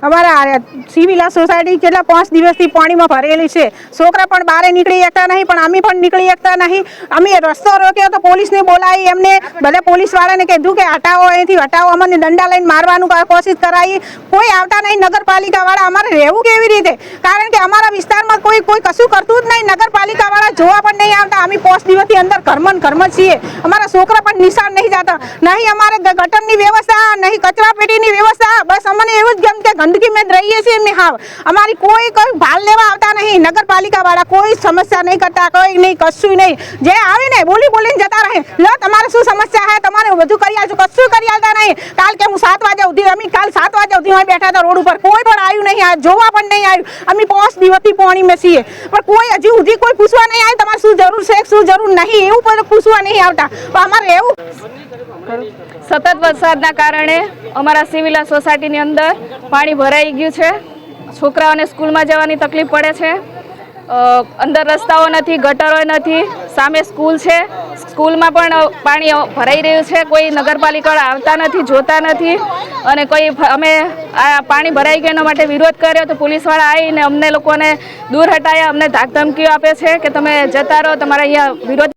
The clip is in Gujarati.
અમારા સિવિલા સોસાયટી કેટલા 5 દિવસથી પાણીમાં ભરેલી છે। છોકરા પણ બહાર નીકળી શકતા નહીં, પણ અમે પણ નીકળી શકતા નહીં। અમે રસ્તો રોક્યો તો પોલીસને બોલાવી, એમને ભલે પોલીસવાળાને કીધું કે હટાવો, અહીંથી હટાવો, અમને દંડા લઈને મારવાનું કોશિશ કરાવી, કોઈ આવતા નહીં નગરપાલિકાવાળા। અમારે રહેવું કેવી રીતે? કારણ કે અમારા વિસ્તારમાં કોઈ કશું કરતું જ નહીં, નગરપાલિકાવાળા જોવા પણ નહીં આવતા। અમે 5 દિવસથી અંદર ઘરમાં છીએ, અમારા છોકરા પણ નિશાળ નહીં જતા, નહીં અમારે ગટરની વ્યવસ્થા, નહીં કચરાપેટીની વ્યવસ્થા। બસ અમને એવું જ ગમ કે ગંદકી में रहिए છીએ અમે। हाँ, हमारी कोई भाल लेवा આવતા નહીં, નગરપાલિકા વાળા કોઈ સમસ્યા નહીં કરતા, કોઈ નહીં, કશું નહીં। જે આવે ને બોલીને જતા રહે, લો તમારે શું સમસ્યા હે, તમારે બધું કરી આલજો, કશું કરી આલતા નહીં। કાલ કે હું 7 વાગે સુધી, અમે કાલ 7 વાગે સુધી અહીં બેઠા હતા રોડ ઉપર, કોઈ પણ આવ્યું નહીં, જોવા પણ નહીં આવ્યું। અમે 5 દિવસથી પાણીમાં છીએ, પણ કોઈ હજી સુધી કોઈ પૂછવા નહીં આવ્યું તમારે શું જરૂર છે, શું જરૂર નહીં, એવું પણ પૂછવા નહીં આવતા। તો અમારે એવું સતત વરસાદના કારણે અમારા સિવિલા સોસાયટીની અંદર પાણી ભરાઈ ગયું છે। છોકરાઓને સ્કૂલમાં જવાની તકલીફ પડે છે। અંદર રસ્તાઓ નથી, ગટરો નથી, સામે સ્કૂલ છે, સ્કૂલમાં પણ પાણી ભરાઈ રહ્યું છે। કોઈ નગરપાલિકા આવતા નથી, જોતા નથી, અને કોઈ અમે આ પાણી ભરાઈ ગયા એના માટે વિરોધ કર્યો તો પોલીસવાળા આવીને અમને લોકોને દૂર હટાયા, અમને ધાક ધમકીઓ આપે છે કે તમે જતા રહો, તમારા અહીંયા વિરોધ